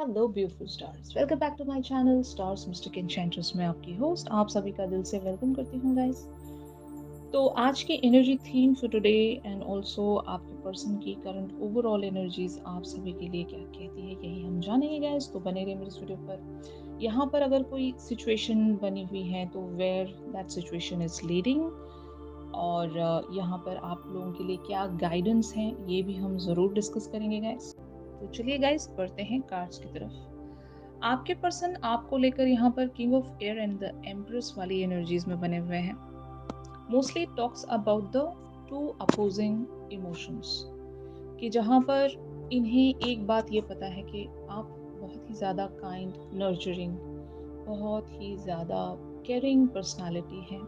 Hello beautiful stars, welcome back to my channel stars mystic enchantress में आपकी host आप सभी का दिल से वेलकम करती हूँ गाइस। तो आज की energy theme for today and also आपके पर्सन की करंट ओवरऑल एनर्जीज आप सभी के लिए क्या कहती है, यही हम जानेंगे गाइस। तो बने रहिए मेरे इस वीडियो पर। यहाँ पर अगर कोई सिचुएशन बनी हुई है तो where that situation is leading, और यहाँ पर आप लोगों के लिए क्या गाइडेंस है ये भी हम ज़रूर डिस्कस करेंगे गाइस। तो चलिए गाइस बढ़ते हैं कार्ड्स की तरफ। आपके पर्सन आपको लेकर यहाँ पर king of air and the empress वाली एनर्जीज में बने हुए हैं। Mostly talks about the two opposing emotions, कि जहाँ पर इन्हें एक बात ये पता है कि आप बहुत ही ज़्यादा काइंड, नर्चरिंग, बहुत ही ज़्यादा केयरिंग पर्सनालिटी है।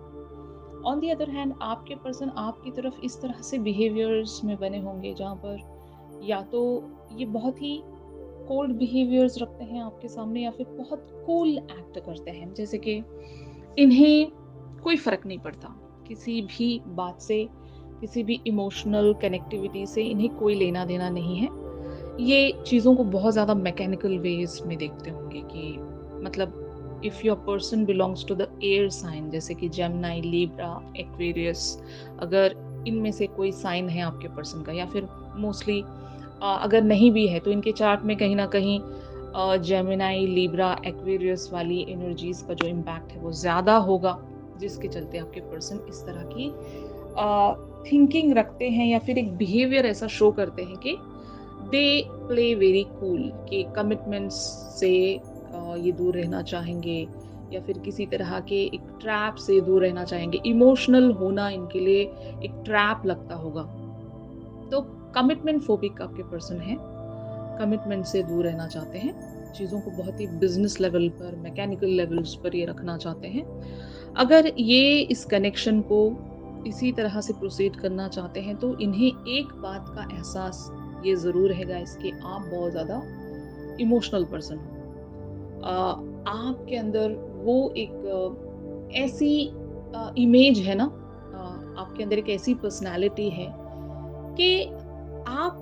ऑन दी अदर हैंड आपके पर्सन आपकी तरफ इस तरह से बिहेवियर्स में बने होंगे जहाँ पर या तो ये बहुत ही कोल्ड बिहेवियर्स रखते हैं आपके सामने, या फिर बहुत कूल एक्ट करते हैं, जैसे कि इन्हें कोई फर्क नहीं पड़ता किसी भी बात से, किसी भी इमोशनल कनेक्टिविटी से इन्हें कोई लेना देना नहीं है। ये चीज़ों को बहुत ज़्यादा मैकेनिकल वेज में देखते होंगे कि मतलब if your person belongs to the air sign, जैसे कि जेमिनी, लिब्रा, एक्वेरियस, अगर इनमें से कोई साइन है आपके पर्सन का, या फिर मोस्टली अगर नहीं भी है तो इनके चार्ट में कहीं ना कहीं जेमिनी, लिब्रा, एक्वेरियस वाली एनर्जीज का जो इम्पैक्ट है वो ज़्यादा होगा, जिसके चलते आपके पर्सन इस तरह की थिंकिंग रखते हैं या फिर एक बिहेवियर ऐसा शो करते हैं कि दे प्ले वेरी कूल, कि कमिटमेंट्स से ये दूर रहना चाहेंगे, या फिर किसी तरह के एक ट्रैप से दूर रहना चाहेंगे। इमोशनल होना इनके लिए एक ट्रैप लगता होगा। तो कमिटमेंट फोबिक आपके पर्सन है, कमिटमेंट से दूर रहना चाहते हैं, चीज़ों को बहुत ही बिजनेस लेवल पर, मैकेनिकल लेवल्स पर ये रखना चाहते हैं। अगर ये इस कनेक्शन को इसी तरह से प्रोसीड करना चाहते हैं तो इन्हें एक बात का एहसास ये ज़रूर है गाइस कि आप बहुत ज़्यादा इमोशनल पर्सन हो। आपके अंदर वो एक ऐसी इमेज है ना, आपके अंदर एक ऐसी पर्सनालिटी है कि आप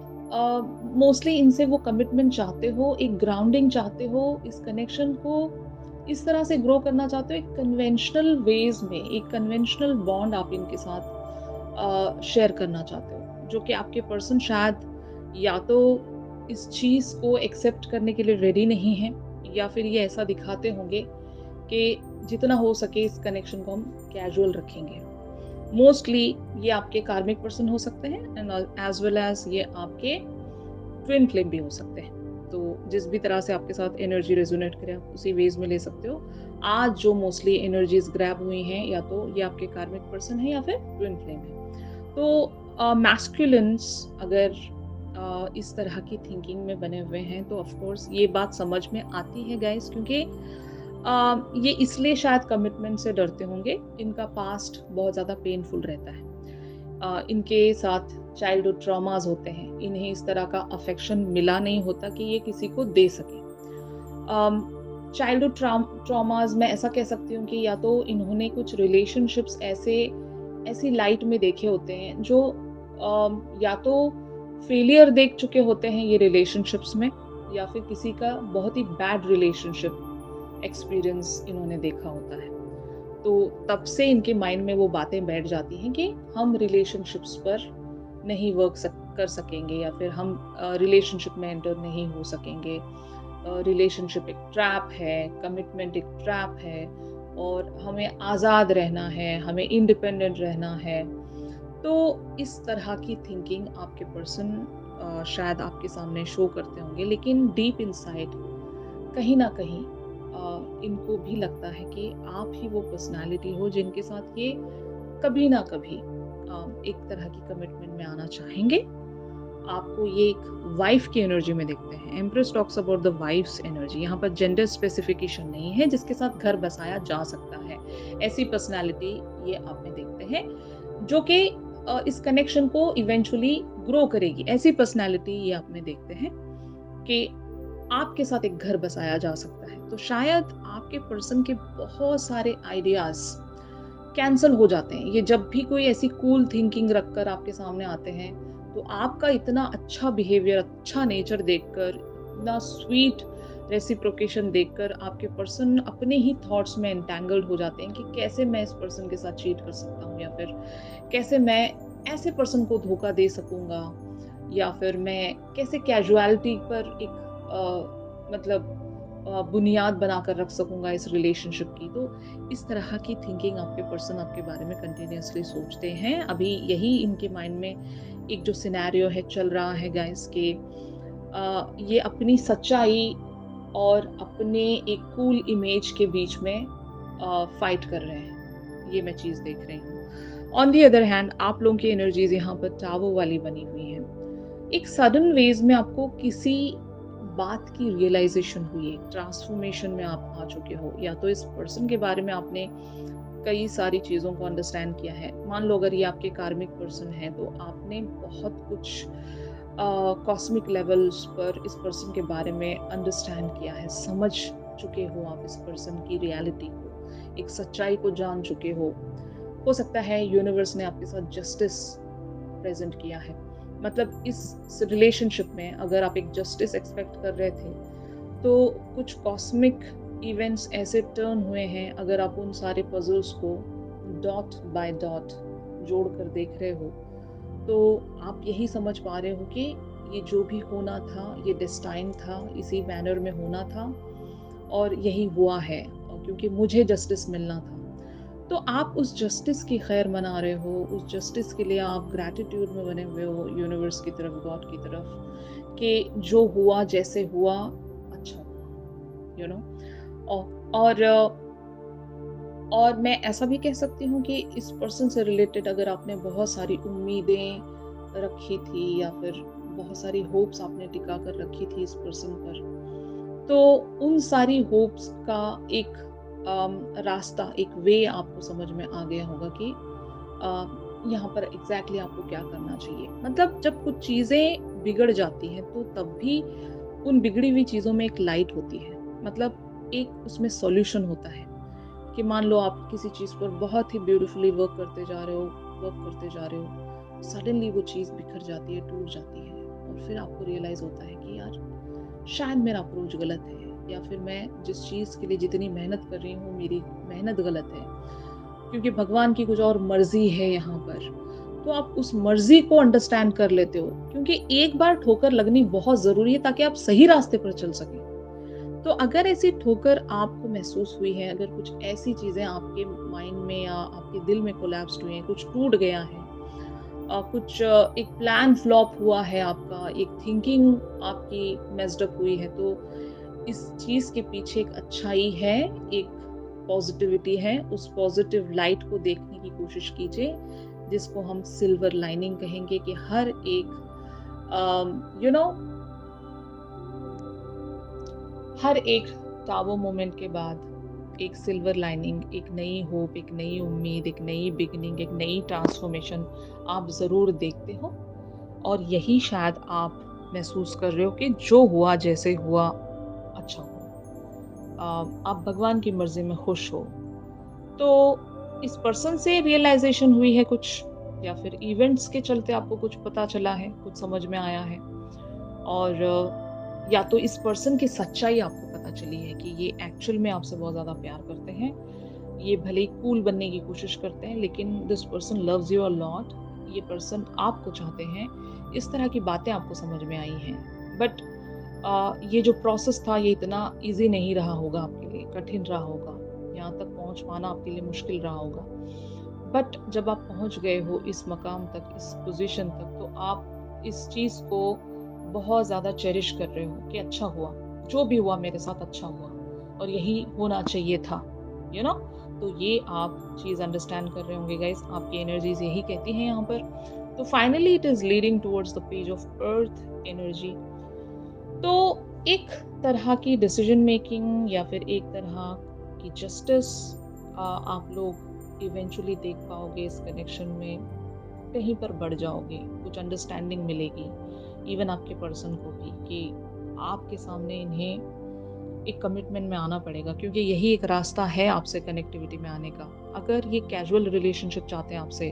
मोस्टली इनसे वो कमिटमेंट चाहते हो, एक ग्राउंडिंग चाहते हो, इस कनेक्शन को इस तरह से ग्रो करना चाहते हो, एक कन्वेंशनल वेज में, एक कन्वेंशनल बॉन्ड आप इनके साथ शेयर करना चाहते हो, जो कि आपके पर्सन शायद या तो इस चीज़ को एक्सेप्ट करने के लिए रेडी नहीं है, या फिर ये ऐसा दिखाते होंगे कि जितना हो सके इस कनेक्शन को हम कैजुअल रखेंगे। मोस्टली ये आपके कार्मिक पर्सन हो सकते हैं एंड एज वेल एज ये आपके ट्विन फ्लेम भी हो सकते हैं। तो जिस भी तरह से आपके साथ एनर्जी रेजोनेट करे आप उसी वेज में ले सकते हो। आज जो मोस्टली एनर्जीज ग्रैब हुई हैं या तो ये आपके कार्मिक पर्सन है या फिर ट्विन फ्लेम है। तो मैस्कुलिन्स अगर इस तरह की थिंकिंग में बने हुए हैं तो ऑफ कोर्स ये बात समझ में आती है गाइस, क्योंकि ये इसलिए शायद कमिटमेंट से डरते होंगे, इनका पास्ट बहुत ज़्यादा पेनफुल रहता है। इनके साथ चाइल्डहुड ट्रॉमास होते हैं, इन्हें इस तरह का अफेक्शन मिला नहीं होता कि ये किसी को दे सके। चाइल्डहुड ट्रॉमास में ऐसा कह सकती हूँ कि या तो इन्होंने कुछ रिलेशनशिप्स ऐसी लाइट में देखे होते हैं जो या तो फेलियर देख चुके होते हैं ये रिलेशनशिप्स में, या फिर किसी का बहुत ही बैड रिलेशनशिप एक्सपीरियंस इन्होंने देखा होता है। तो तब से इनके माइंड में वो बातें बैठ जाती हैं कि हम रिलेशनशिप्स पर नहीं कर सकेंगे, या फिर हम रिलेशनशिप में एंटर नहीं हो सकेंगे। रिलेशनशिप एक ट्रैप है, कमिटमेंट एक ट्रैप है, और हमें आज़ाद रहना है, हमें इंडिपेंडेंट रहना है। तो इस तरह की थिंकिंग आपके पर्सन शायद आपके सामने शो करते होंगे, लेकिन डीप इनसाइड कहीं ना कहीं इनको भी लगता है कि आप ही वो पर्सनालिटी हो जिनके साथ ये कभी ना कभी एक तरह की कमिटमेंट में आना चाहेंगे। आपको ये एक वाइफ की एनर्जी में देखते हैं। Empress talks about the wife's energy. यहाँ पर जेंडर स्पेसिफिकेशन नहीं है, जिसके साथ घर बसाया जा सकता है, ऐसी पर्सनालिटी ये आप में देखते हैं, जो कि इस कनेक्शन को इवेंचुअली ग्रो करेगी। ऐसी पर्सनालिटी ये आप में देखते हैं कि आपके साथ एक घर बसाया जा सकता है। तो शायद आपके पर्सन के बहुत सारे आइडियाज कैंसल हो जाते हैं। ये जब भी कोई ऐसी कूल थिंकिंग रखकर आपके सामने आते हैं तो आपका इतना अच्छा बिहेवियर, अच्छा नेचर देखकर, इतना स्वीट रेसिप्रोकेशन देखकर आपके पर्सन अपने ही थॉट्स में एंटैंगल्ड हो जाते हैं कि कैसे मैं इस पर्सन के साथ चीट कर सकता हूँ, या फिर कैसे मैं ऐसे पर्सन को धोखा दे सकूंगा, या फिर मैं कैसे कैजुअलिटी पर एक मतलब बुनियाद बनाकर रख सकूंगा इस रिलेशनशिप की। तो इस तरह की थिंकिंग आपके पर्सन आपके बारे में कंटिन्यूअसली सोचते हैं। अभी यही इनके माइंड में एक जो सिनेरियो है चल रहा है गाइस, के ये अपनी सच्चाई और अपने एक कूल इमेज के बीच में फाइट कर रहे हैं। ये मैं चीज देख रही हूँ। ऑन दी अदर हैंड आप लोगों की एनर्जीज यहाँ पर टावर वाली बनी हुई है। एक सडन वेज में आपको किसी बात की रियलाइजेशन हुई है, ट्रांसफॉर्मेशन में आप आ चुके हो, या तो इस पर्सन के बारे में आपने कई सारी चीजों को अंडरस्टैंड किया है। मान लो अगर ये आपके कार्मिक पर्सन है तो आपने बहुत कुछ कॉस्मिक लेवल्स पर इस पर्सन के बारे में अंडरस्टैंड किया है, समझ चुके हो आप इस पर्सन की रियलिटी को, एक सच्चाई को जान चुके हो सकता है यूनिवर्स ने आपके साथ जस्टिस प्रेजेंट किया है। मतलब इस रिलेशनशिप में अगर आप एक जस्टिस एक्सपेक्ट कर रहे थे, तो कुछ कॉस्मिक इवेंट्स ऐसे टर्न हुए हैं, अगर आप उन सारे puzzles co dot by dot जोड़ कर देख रहे हो, तो आप यही समझ पा रहे हो कि ये जो भी होना था ये डेस्टाइन था, इसी मैनर में होना था और यही हुआ है, और क्योंकि मुझे जस्टिस मिलना था। तो आप उस जस्टिस की खैर मना रहे हो, उस जस्टिस के लिए आप ग्रैटिट्यूड में बने हुए हो यूनिवर्स की तरफ, गॉड की तरफ, कि जो हुआ जैसे हुआ अच्छा हुआ, यू नो। और और मैं ऐसा भी कह सकती हूँ कि इस पर्सन से रिलेटेड अगर आपने बहुत सारी उम्मीदें रखी थी, या फिर बहुत सारी होप्स आपने टिका कर रखी थी इस पर्सन पर, तो उन सारी होप्स का एक रास्ता, एक वे आपको समझ में आ गया होगा कि यहाँ पर एग्जैक्टली आपको क्या करना चाहिए। मतलब जब कुछ चीजें बिगड़ जाती हैं तो तब भी उन बिगड़ी हुई चीजों में एक लाइट होती है, मतलब एक उसमें सॉल्यूशन होता है। कि मान लो आप किसी चीज पर बहुत ही ब्यूटीफुली वर्क करते जा रहे हो, सडनली वो चीज बिखर जाती है, टूट जाती है, और फिर आपको रियलाइज होता है कि यार शायद मेरा अप्रोच गलत है, या फिर मैं जिस चीज के लिए जितनी मेहनत कर रही हूँ मेरी मेहनत गलत है, क्योंकि भगवान की कुछ और मर्जी है यहाँ पर। तो आप उस मर्जी को अंडरस्टैंड कर लेते हो, क्योंकि एक बार ठोकर लगनी बहुत जरूरी है ताकि आप सही रास्ते पर चल सकें। तो अगर ऐसी ठोकर आपको महसूस हुई है, अगर कुछ ऐसी चीजें आपके माइंड में या आपके दिल में कोलैप्स हुई हैं, कुछ टूट गया है, कुछ एक प्लान फ्लॉप हुआ है आपका, एक थिंकिंग आपकी मेस्ड अप हुई है, तो इस चीज के पीछे एक अच्छाई है, एक पॉजिटिविटी है। उस पॉजिटिव लाइट को देखने की कोशिश कीजिए, जिसको हम सिल्वर लाइनिंग कहेंगे, कि हर एक हर एक टावर मोमेंट के बाद एक सिल्वर लाइनिंग, एक नई होप, एक नई उम्मीद, एक नई बिगनिंग, एक नई ट्रांसफॉर्मेशन आप जरूर देखते हो। और यही शायद आप महसूस कर रहे हो कि जो हुआ जैसे हुआ अच्छा हुआ, आप भगवान की मर्जी में खुश हो। तो इस पर्सन से रियलाइजेशन हुई है कुछ, या फिर इवेंट्स के चलते आपको कुछ पता चला है, कुछ समझ में आया है, और या तो इस पर्सन की सच्चाई आपको पता चली है कि ये एक्चुअल में आपसे बहुत ज्यादा प्यार करते हैं, ये भले ही कूल बनने की कोशिश करते हैं, लेकिन this person loves you a lot, ये पर्सन आपको चाहते हैं। इस तरह की बातें आपको समझ में आई हैं। बट ये जो प्रोसेस था ये इतना इजी नहीं रहा होगा आपके लिए, कठिन रहा होगा, यहाँ तक पहुँच पाना आपके लिए मुश्किल रहा होगा। बट जब आप पहुँच गए हो इस मकाम तक, इस पोजीशन तक, तो आप इस चीज़ को बहुत ज़्यादा चेरिश कर रहे हो कि अच्छा हुआ, जो भी हुआ मेरे साथ अच्छा हुआ, और यही होना चाहिए था, यू नो। तो ये आप चीज़ अंडरस्टैंड कर रहे होंगे गाइस, आपकी एनर्जीज यही कहती हैं यहाँ पर। तो finally it is leading towards the page of earth energy. तो एक तरह की डिसीजन मेकिंग या फिर एक तरह की जस्टिस आप लोग इवेंचुअली देख पाओगे इस कनेक्शन में, कहीं पर बढ़ जाओगे, कुछ अंडरस्टैंडिंग मिलेगी इवन आपके पर्सन को भी, कि आपके सामने इन्हें एक कमिटमेंट में आना पड़ेगा, क्योंकि यही एक रास्ता है आपसे कनेक्टिविटी में आने का। अगर ये कैजुअल रिलेशनशिप चाहते हैं आपसे,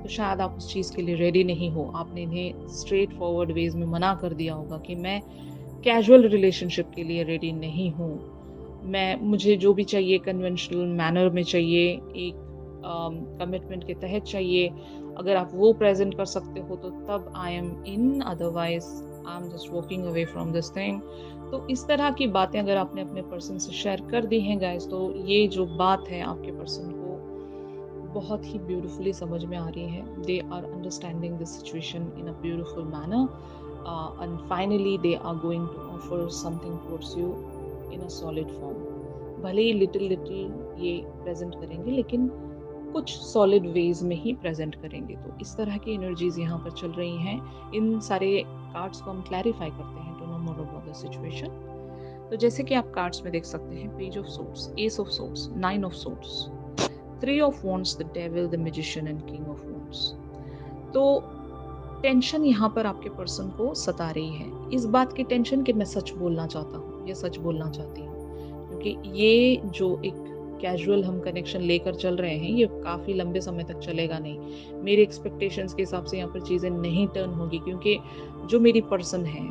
तो शायद आप उस चीज़ के लिए रेडी नहीं हो, आपने इन्हें स्ट्रेट फॉरवर्ड वेज में मना कर दिया होगा कि मैं कैजुअल रिलेशनशिप के लिए रेडी नहीं हूँ। मुझे जो भी चाहिए कन्वेंशनल मैनर में चाहिए, एक कमिटमेंट के तहत चाहिए। अगर आप वो प्रेज़ेंट कर सकते हो तो तब I am in, otherwise I am just walking away from this thing. तो इस तरह की बातें अगर आपने अपने पर्सन से शेयर कर दी हैं गाइस, तो ये जो बात है आपके पर्सन को बहुत ही ब्यूटीफुली समझ में आ रही है। They are understanding this situation in a beautiful manner and finally they are going to offer something towards you in a solid form. भले ही लिटिल लिटिल ये प्रेजेंट करेंगे, लेकिन कुछ सॉलिड वेज में ही प्रेजेंट करेंगे। तो इस तरह की एनर्जीज यहाँ पर चल रही हैं। इन सारे कार्ड्स को हम क्लैरिफाई करते हैं to know more about the situation. तो जैसे कि आप कार्ड्स में देख सकते हैं, page of swords, ace of swords, nine of swords, three of wands, the devil, the magician and king of wands. तो टेंशन यहाँ पर आपके पर्सन को सता रही है। इस बात की टेंशन कि मैं सच बोलना चाहता हूँ या सच बोलना चाहती हूँ, क्योंकि ये जो एक कैजुअल हम कनेक्शन लेकर चल रहे हैं, ये काफ़ी लंबे समय तक चलेगा नहीं। मेरे एक्सपेक्टेशंस के हिसाब से यहाँ पर चीज़ें नहीं टर्न होगी, क्योंकि जो मेरी पर्सन है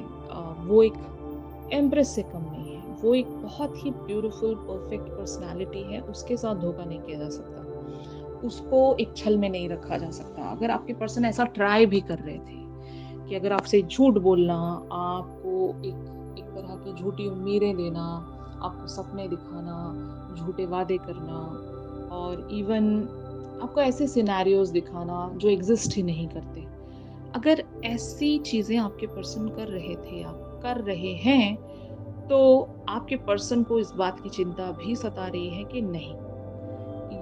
वो एक एम्प्रेस से कम नहीं है। वो एक बहुत ही ब्यूटीफुल परफेक्ट पर्सनालिटी है। उसके साथ धोखा नहीं किया जा सकता, उसको एक छल में नहीं रखा जा सकता। अगर आपके पर्सन ऐसा ट्राई भी कर रहे थे कि अगर आपसे झूठ बोलना, आपको एक तरह की झूठी उम्मीदें देना, आपको सपने दिखाना, झूठे वादे करना, और इवन आपको ऐसे सिनेरियोज दिखाना जो एग्जिस्ट ही नहीं करते, अगर ऐसी चीज़ें आपके पर्सन कर रहे थे, आप कर रहे हैं, तो आपके पर्सन को इस बात की चिंता भी सता रही है कि नहीं,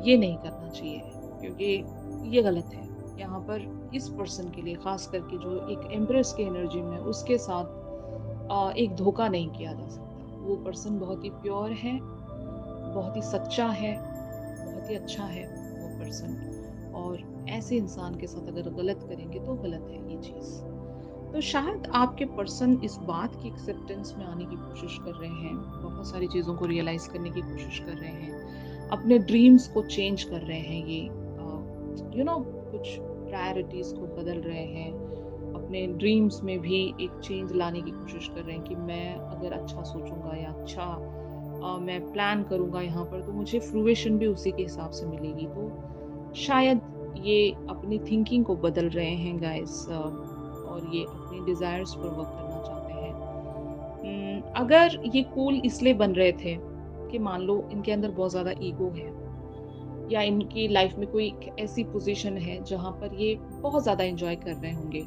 ये नहीं करना चाहिए, क्योंकि ये गलत है। यहाँ पर इस पर्सन के लिए खास करके जो एक एम्प्रेस की एनर्जी में, उसके साथ एक धोखा नहीं किया जा सकता। वो पर्सन बहुत ही प्योर है, बहुत ही सच्चा है, बहुत ही अच्छा है वो पर्सन, और ऐसे इंसान के साथ अगर गलत करेंगे तो गलत है ये चीज़। तो शायद आपके पर्सन इस बात की एक्सेप्टेंस में आने की कोशिश कर रहे हैं, बहुत सारी चीज़ों को रियलाइज़ करने की कोशिश कर रहे हैं, अपने ड्रीम्स को चेंज कर रहे हैं, ये कुछ प्रायोरिटीज़ को बदल रहे हैं, अपने ड्रीम्स में भी एक चेंज लाने की कोशिश कर रहे हैं कि मैं अगर अच्छा सोचूंगा या अच्छा मैं प्लान करूंगा यहाँ पर, तो मुझे फ्रूवेशन भी उसी के हिसाब से मिलेगी। तो शायद ये अपनी थिंकिंग को बदल रहे हैं गाइस, और ये अपनी डिज़ायर्स पर वर्क करना चाहते हैं। अगर ये कूल इसलिए बन रहे थे कि मान लो इनके अंदर बहुत ज़्यादा ईगो है, या इनकी लाइफ में कोई ऐसी पोजीशन है जहाँ पर ये बहुत ज़्यादा एंजॉय कर रहे होंगे।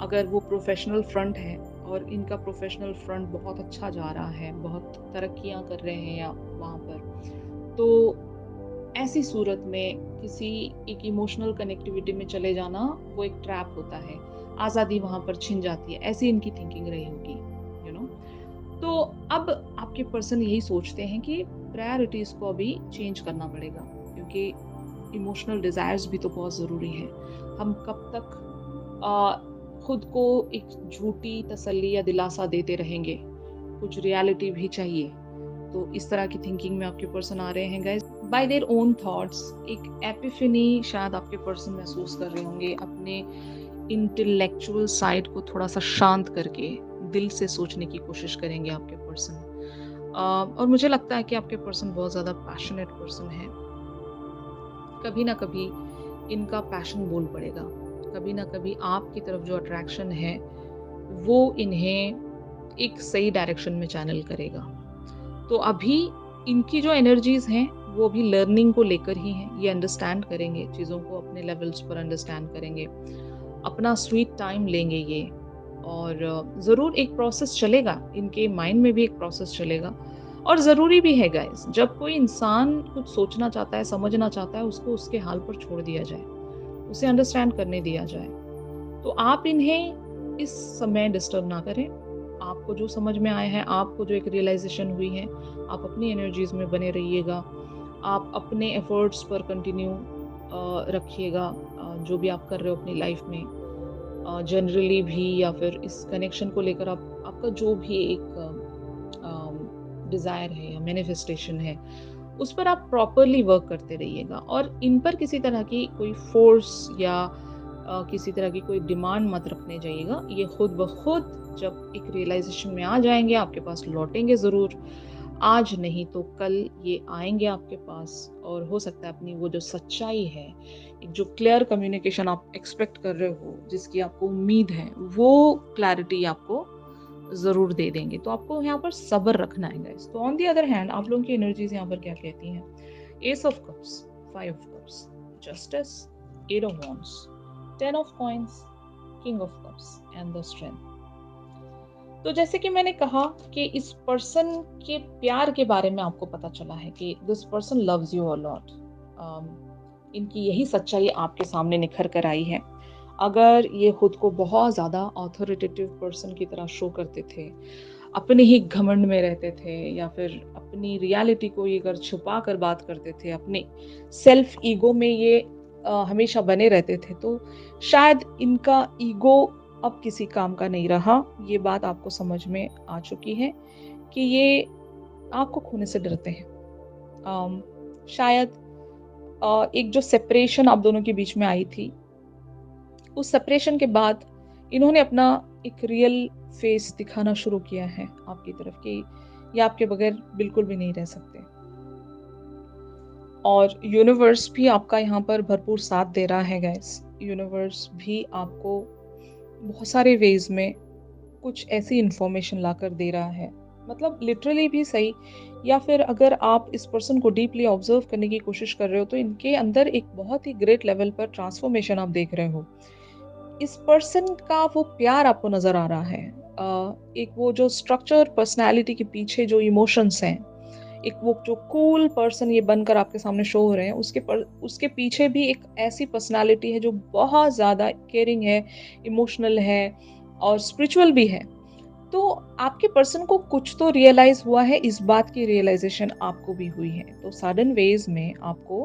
अगर वो प्रोफेशनल फ्रंट है और इनका प्रोफेशनल फ्रंट बहुत अच्छा जा रहा है, बहुत तरक्कियाँ कर रहे हैं या वहाँ पर, तो ऐसी सूरत में किसी एक इमोशनल कनेक्टिविटी में चले जाना वो एक ट्रैप होता है, आज़ादी वहाँ पर छिन जाती है, ऐसी इनकी थिंकिंग रही होगी, यू नो। तो अब आपके पर्सन यही सोचते हैं कि प्रायोरिटीज़ को अभी चेंज करना पड़ेगा, क्योंकि इमोशनल डिज़ायर्स भी तो बहुत ज़रूरी है। हम कब तक खुद को एक झूठी तसल्ली या दिलासा देते रहेंगे, कुछ रियलिटी भी चाहिए। तो इस तरह की थिंकिंग में आपके पर्सन आ रहे हैं guys. Bye their own thoughts एक एपिफनी शायद आपके पर्सन महसूस कर रहे होंगे, अपने इंटेलेक्चुअल साइड को थोड़ा सा शांत करके दिल से सोचने की कोशिश करेंगे आपके पर्सन। और मुझे लगता है कि आपके पर्सन बहुत ज़्यादा पैशनेट पर्सन है। कभी ना कभी इनका पैशन बोल पड़ेगा, कभी ना कभी आपकी तरफ जो अट्रैक्शन है वो इन्हें एक सही डायरेक्शन में चैनल करेगा। तो अभी इनकी जो एनर्जीज हैं वो अभी लर्निंग को लेकर ही हैं। ये अंडरस्टैंड करेंगे चीज़ों को, अपने लेवल्स पर अंडरस्टैंड करेंगे, अपना स्वीट टाइम लेंगे ये, और ज़रूर एक प्रोसेस चलेगा, इनके माइंड में भी एक प्रोसेस चलेगा। और ज़रूरी भी है गाइस, जब कोई इंसान कुछ सोचना चाहता है, समझना चाहता है, उसको उसके हाल पर छोड़ दिया जाए, उसे अंडरस्टैंड करने दिया जाए। तो आप इन्हें इस समय डिस्टर्ब ना करें। आपको जो समझ में आया है, आपको जो एक रियलाइजेशन हुई है, आप अपनी एनर्जीज में बने रहिएगा। आप अपने एफर्ट्स पर कंटिन्यू रखिएगा, जो भी आप कर रहे हो अपनी लाइफ में, जनरली भी या फिर इस कनेक्शन को लेकर आपका जो भी एक डिज़ायर है या मैनिफेस्टेशन है, उस पर आप प्रॉपरली वर्क करते रहिएगा, और इन पर किसी तरह की कोई फोर्स या किसी तरह की कोई डिमांड मत रखने जाइएगा। ये खुद ब खुद जब एक रियलाइज़ेशन में आ जाएँगे आपके पास लौटेंगे ज़रूर। आज नहीं तो कल ये आएँगे आपके पास, और हो सकता है अपनी वो जो सच्चाई है, एक जो क्लियर कम्युनिकेशन आप एक्सपेक्ट कर रहे हो, जिसकी आपको उम्मीद है, वो क्लैरिटी आपको ज़रूर दे देंगे। तो आपको यहाँ पर सब्र रखना है गाइस। तो ऑन द अदर हैंड आप लोगों की एनर्जीज़ यहाँ पर क्या कहती हैं? S of cups, 5 of cups, justice, 8 of wands, 10 of coins, king of cups and the strength. तो जैसे कि मैंने कहा कि इस पर्सन के प्यार के बारे में आपको पता चला है कि this person loves you a lot. इनकी यही सच्चाई आपके सामने निखर कर आई है। अगर ये खुद को बहुत ज़्यादा ऑथोरिटेटिव पर्सन की तरह शो करते थे, अपने ही घमंड में रहते थे, या फिर अपनी रियलिटी को ये अगर छुपा कर बात करते थे, अपने सेल्फ ईगो में ये हमेशा बने रहते थे, तो शायद इनका ईगो अब किसी काम का नहीं रहा। ये बात आपको समझ में आ चुकी है कि ये आपको खोने से डरते हैं। शायद एक जो सेपरेशन आप दोनों के बीच में आई थी, उस सेपरेशन के बाद इन्होंने अपना एक रियल फेस दिखाना शुरू किया है आपकी तरफ कि ये आपके बगैर बिल्कुल भी नहीं रह सकते। और यूनिवर्स भी आपका यहाँ पर भरपूर साथ दे रहा है गाइस। यूनिवर्स भी आपको बहुत सारे वेज में कुछ ऐसी इंफॉर्मेशन लाकर दे रहा है, मतलब लिटरली भी सही, या फिर अगर आप इस पर्सन को डीपली ऑब्जर्व करने की कोशिश कर रहे हो तो इनके अंदर एक बहुत ही ग्रेट लेवल पर ट्रांसफॉर्मेशन आप देख रहे हो। इस पर्सन का वो प्यार आपको नजर आ रहा है। एक वो जो स्ट्रक्चर पर्सनालिटी के पीछे जो इमोशंस हैं, एक वो जो कूल पर्सन ये बनकर आपके सामने शो हो रहे हैं, उसके पीछे भी एक ऐसी पर्सनालिटी है जो बहुत ज़्यादा केयरिंग है, इमोशनल है और स्पिरिचुअल भी है। तो आपके पर्सन को कुछ तो रियलाइज हुआ है, इस बात की रियलाइजेशन आपको भी हुई है। तो सडन वेज में आपको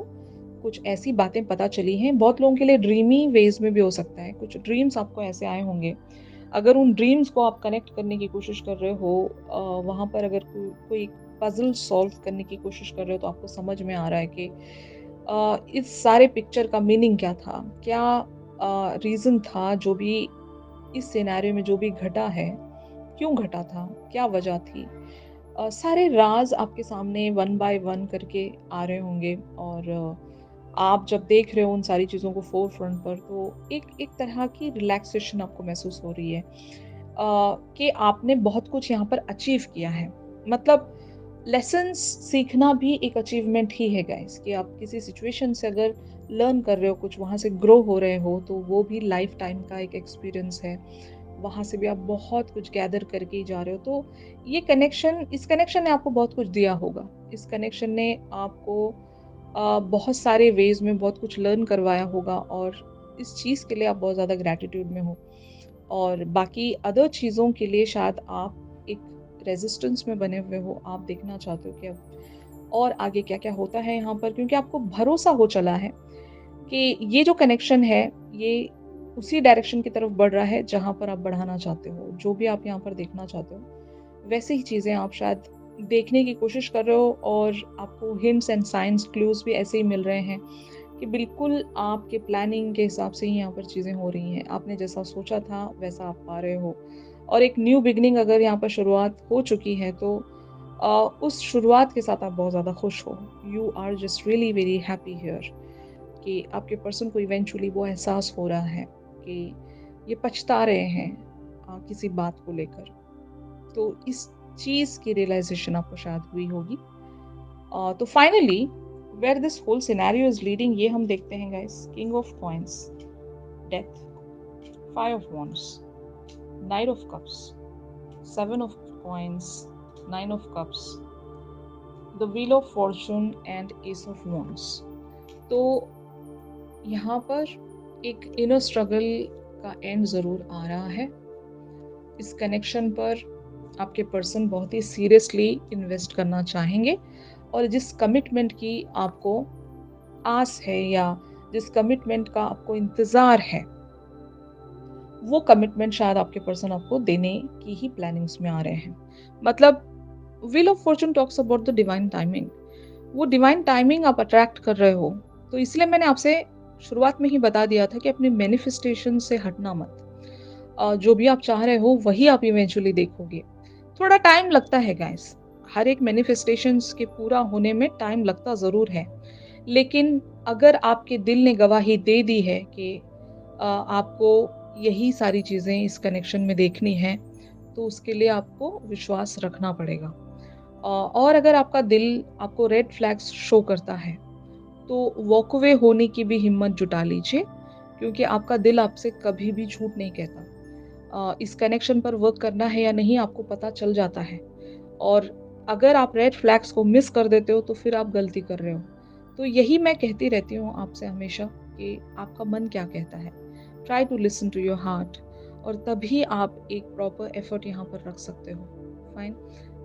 कुछ ऐसी बातें पता चली हैं, बहुत लोगों के लिए ड्रीमी वेज में भी हो सकता है, कुछ ड्रीम्स आपको ऐसे आए होंगे। अगर उन ड्रीम्स को आप कनेक्ट करने की कोशिश कर रहे हो, वहाँ पर अगर कोई पजल सॉल्व करने की कोशिश कर रहे हो, तो आपको समझ में आ रहा है कि इस सारे पिक्चर का मीनिंग क्या था, क्या रीज़न था, जो भी इस सिनेरियो में जो भी घटा है, क्यों घटा था, क्या वजह थी। सारे राज आपके सामने वन बाय वन करके आ रहे होंगे, और आप जब देख रहे हो उन सारी चीज़ों को फोर फ्रंट पर, तो एक एक तरह की रिलैक्सेशन आपको महसूस हो रही है कि आपने बहुत कुछ यहाँ पर अचीव किया है। मतलब लेसन्स सीखना भी एक अचीवमेंट ही है गाइस, कि आप किसी सिचुएशन से अगर लर्न कर रहे हो, कुछ वहाँ से ग्रो हो रहे हो, तो वो भी लाइफ टाइम का एक एक्सपीरियंस है। वहाँ से भी आप बहुत कुछ गैदर करके ही जा रहे हो। तो ये कनेक्शन, इस कनेक्शन ने आपको बहुत कुछ दिया होगा। इस कनेक्शन ने आपको बहुत सारे वेज में बहुत कुछ लर्न करवाया होगा, और इस चीज़ के लिए आप बहुत ज़्यादा ग्रैटिट्यूड में हो। और बाकी अदर चीज़ों के लिए शायद आप एक रेजिस्टेंस में बने हुए हो। आप देखना चाहते हो कि अब और आगे क्या-क्या होता है यहाँ पर, क्योंकि आपको भरोसा हो चला है कि ये जो कनेक्शन है, ये उसी डायरेक्शन की तरफ बढ़ रहा है जहाँ पर आप बढ़ाना चाहते हो। जो भी आप यहाँ पर देखना चाहते हो, वैसी ही चीज़ें आप शायद देखने की कोशिश कर रहे हो, और आपको हिंट्स एंड साइंस क्लूज़ भी ऐसे ही मिल रहे हैं कि बिल्कुल आपके प्लानिंग के हिसाब से ही यहाँ पर चीज़ें हो रही हैं। आपने जैसा सोचा था वैसा आप पा रहे हो, और एक न्यू बिगिनिंग अगर यहाँ पर शुरुआत हो चुकी है, तो उस शुरुआत के साथ आप बहुत ज़्यादा खुश हो। You are just really very happy here, कि आपके पर्सन को इवेंचुअली वो एहसास हो रहा है कि ये पछता रहे हैं किसी बात को लेकर। तो इस चीज़ की रियलाइजेशन आपको शायद हुई होगी। तो finally where this whole scenario is leading, ये हम देखते हैं guys. King of coins, death, 5 of wands, knight of cups, 7 of coins, 9 of cups, the wheel of fortune and ace of wands। तो यहाँ पर एक इनर स्ट्रगल का and ज़रूर आ रहा है। इस कनेक्शन पर आपके पर्सन बहुत ही सीरियसली इन्वेस्ट करना चाहेंगे, और जिस कमिटमेंट की आपको आस है, या जिस कमिटमेंट का आपको इंतज़ार है, वो कमिटमेंट शायद आपके पर्सन आपको देने की ही प्लानिंग्स में आ रहे हैं। मतलब wheel of Fortune talks about the divine timing. वो डिवाइन टाइमिंग आप अट्रैक्ट कर रहे हो, तो इसलिए मैंने आपसे शुरुआत में ही बता दिया था कि अपने मैनिफेस्टेशन से हटना मत। जो भी आप चाह रहे हो वही आप इवेंचुअली देखोगे। थोड़ा टाइम लगता है गाइस, हर एक मैनिफेस्टेशंस के पूरा होने में टाइम लगता ज़रूर है। लेकिन अगर आपके दिल ने गवाही दे दी है कि आपको यही सारी चीज़ें इस कनेक्शन में देखनी हैं, तो उसके लिए आपको विश्वास रखना पड़ेगा। और अगर आपका दिल आपको रेड फ्लैग्स शो करता है, तो वॉक अवे होने की भी हिम्मत जुटा लीजिए, क्योंकि आपका दिल आपसे कभी भी झूठ नहीं कहता। इस कनेक्शन पर वर्क करना है या नहीं आपको पता चल जाता है, और अगर आप रेड फ्लैग्स को मिस कर देते हो तो फिर आप गलती कर रहे हो। तो यही मैं कहती रहती हूँ आपसे हमेशा कि आपका मन क्या कहता है। Try to listen to your heart, और तभी आप एक प्रॉपर एफर्ट यहाँ पर रख सकते हो। फाइन।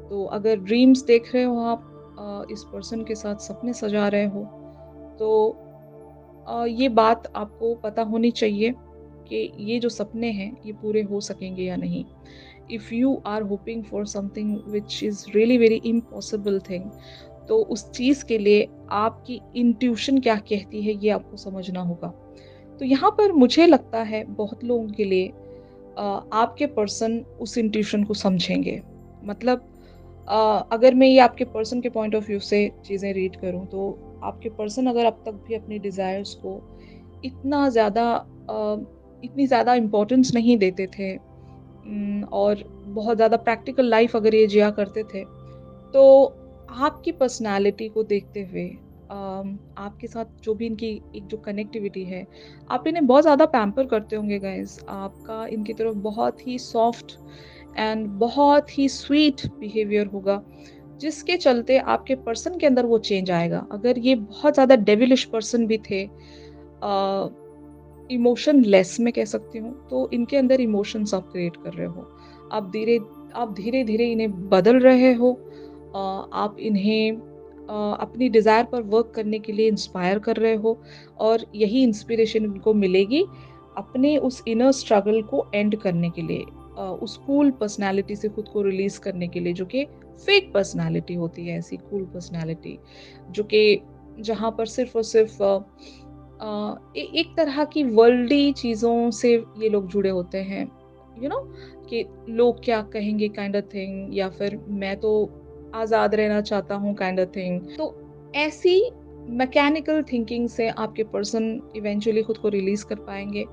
तो अगर ड्रीम्स देख रहे हो आप, इस पर्सन के साथ सपने सजा रहे हो, तो ये बात आपको पता होनी चाहिए कि ये जो सपने हैं ये पूरे हो सकेंगे या नहीं। If you are hoping for something which is really very impossible thing, तो उस चीज़ के लिए आपकी इंट्यूशन क्या कहती है ये आपको समझना होगा। तो यहाँ पर मुझे लगता है बहुत लोगों के लिए आपके पर्सन उस इंट्यूशन को समझेंगे। मतलब अगर मैं ये आपके पर्सन के पॉइंट ऑफ व्यू से चीज़ें रीड करूँ, तो आपके पर्सन अगर अब तक भी अपनी डिज़ायर्स को इतना ज़्यादा इतनी ज़्यादा इम्पोर्टेंस नहीं देते थे, और बहुत ज़्यादा प्रैक्टिकल लाइफ अगर ये जिया करते थे, तो आपकी पर्सनैलिटी को देखते हुए आपके साथ जो भी इनकी एक जो कनेक्टिविटी है, आप इन्हें बहुत ज़्यादा पैम्पर करते होंगे गाइस। आपका इनकी तरफ बहुत ही सॉफ्ट एंड बहुत ही स्वीट बिहेवियर होगा, जिसके चलते आपके पर्सन के अंदर वो चेंज आएगा। अगर ये बहुत ज़्यादा डेविलिश पर्सन भी थे, इमोशन लेस मैं कह सकती हूँ, तो इनके अंदर इमोशंस आप क्रिएट कर रहे हो। आप धीरे आप धीरे-धीरे इन्हें बदल रहे हो। आप इन्हें अपनी डिज़ायर पर वर्क करने के लिए इंस्पायर कर रहे हो, और यही इंस्पिरेशन इनको मिलेगी अपने उस इनर स्ट्रगल को एंड करने के लिए, उस कूल पर्सनैलिटी से खुद को रिलीज़ करने के लिए, जो कि फेक पर्सनैलिटी होती है, ऐसी कूल पर्सनैलिटी, जो कि जहाँ पर सिर्फ़ और सिर्फ़ एक तरह की वर्ल्डी चीज़ों से ये लोग जुड़े होते हैं, यू नो कि लोग क्या कहेंगे काइंड ऑफ थिंग, या फिर मैं तो आज़ाद रहना चाहता हूँ काइंड ऑफ थिंग। तो ऐसी मैकेनिकल थिंकिंग से आपके पर्सन इवेंचुअली खुद को रिलीज़ कर पाएँगे,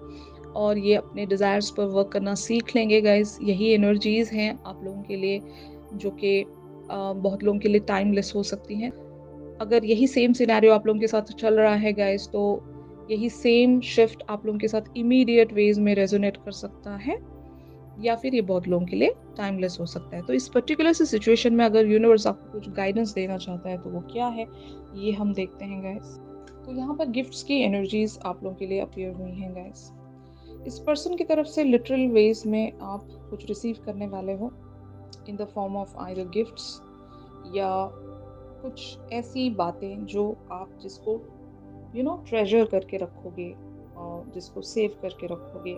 और ये अपने डिज़ायर्स पर वर्क करना सीख लेंगे गाइज़। यही एनर्जीज़ हैं आप लोगों के लिए, जो कि बहुत लोगों के लिए टाइमलेस हो सकती हैं। अगर यही सेम सिनेरियो आप लोगों के साथ चल रहा है गाइस, तो यही सेम शिफ्ट आप लोगों के साथ इमीडिएट वेज में रेजोनेट कर सकता है, या फिर ये बहुत लोगों के लिए टाइमलेस हो सकता है। तो इस पर्टिकुलर सी सिचुएशन में अगर यूनिवर्स आपको कुछ गाइडेंस देना चाहता है, तो वो क्या है ये हम देखते हैं गाइस। तो यहाँ पर गिफ्ट्स की एनर्जीज आप लोगों के लिए अपीयर हुई हैं गाइस। इस पर्सन की तरफ से लिटरल वेज में आप कुछ रिसीव करने वाले हो, in the form of either gifts, या कुछ ऐसी बातें जो आप जिसको ट्रेजर करके रखोगे, और जिसको सेव करके रखोगे।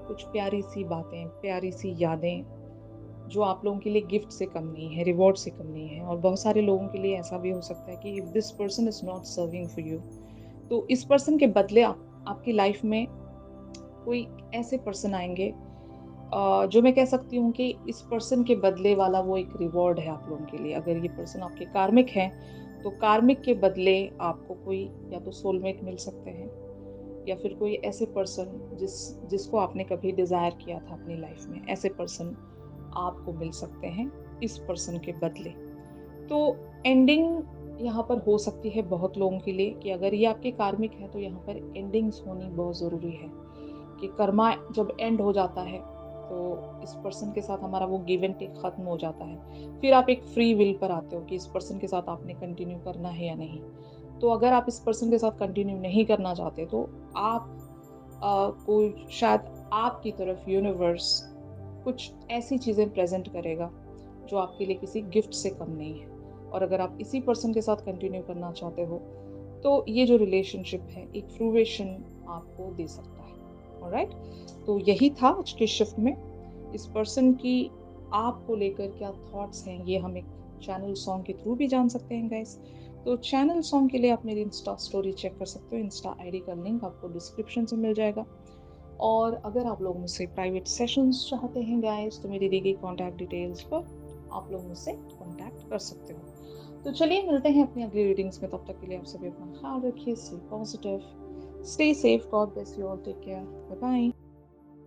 कुछ प्यारी सी बातें, प्यारी सी यादें, जो आप लोगों के लिए गिफ्ट से कम नहीं है, रिवॉर्ड से कम नहीं है। और बहुत सारे लोगों के लिए ऐसा भी हो सकता है कि if this person is not serving for you, तो इस पर्सन के बदले आपकी लाइफ में कोई ऐसे पर्सन आएंगे, जो मैं कह सकती हूँ कि इस पर्सन के बदले वाला वो एक रिवॉर्ड है आप लोगों के लिए। अगर ये पर्सन आपके कार्मिक हैं, तो कार्मिक के बदले आपको कोई या तो सोलमेट मिल सकते हैं, या फिर कोई ऐसे पर्सन जिसको आपने कभी डिज़ायर किया था अपनी लाइफ में, ऐसे पर्सन आपको मिल सकते हैं इस पर्सन के बदले। तो एंडिंग यहाँ पर हो सकती है बहुत लोगों के लिए, कि अगर ये आपके कार्मिक है तो यहाँ पर एंडिंग्स होनी बहुत ज़रूरी है, कि कर्मा जब एंड हो जाता है, तो इस पर्सन के साथ हमारा वो गिव एंड टेक खत्म हो जाता है। फिर आप एक फ्री विल पर आते हो कि इस पर्सन के साथ आपने कंटिन्यू करना है या नहीं। तो अगर आप इस पर्सन के साथ कंटिन्यू नहीं करना चाहते, तो आप को शायद आपकी तरफ यूनिवर्स कुछ ऐसी चीज़ें प्रेजेंट करेगा जो आपके लिए किसी गिफ्ट से कम नहीं है। और अगर आप इसी पर्सन के साथ कंटिन्यू करना चाहते हो, तो ये जो रिलेशनशिप है एक फ्रूवेशन आपको दे सकता है। ऑलराइट, तो यही था आज के शिफ्ट में। इस पर्सन की आपको लेकर क्या थॉट्स हैं, ये हम एक चैनल सॉन्ग के थ्रू भी जान सकते हैं गाइस। तो चैनल सॉन्ग के लिए आप मेरी इंस्टा स्टोरी चेक कर सकते हो। इंस्टा आईडी का लिंक आपको डिस्क्रिप्शन से मिल जाएगा। और अगर आप लोग मुझसे प्राइवेट सेशंस चाहते हैं गाइस, तो मेरी दी गई कॉन्टैक्ट डिटेल्स पर आप लोग मुझसे कॉन्टैक्ट कर सकते हो। तो चलिए मिलते हैं अपनी अगली रीडिंग्स में। तब तक के लिए आप सभी अपना ख्याल रखिए। Stay positive, stay safe, God bless you all, take care, bye bye.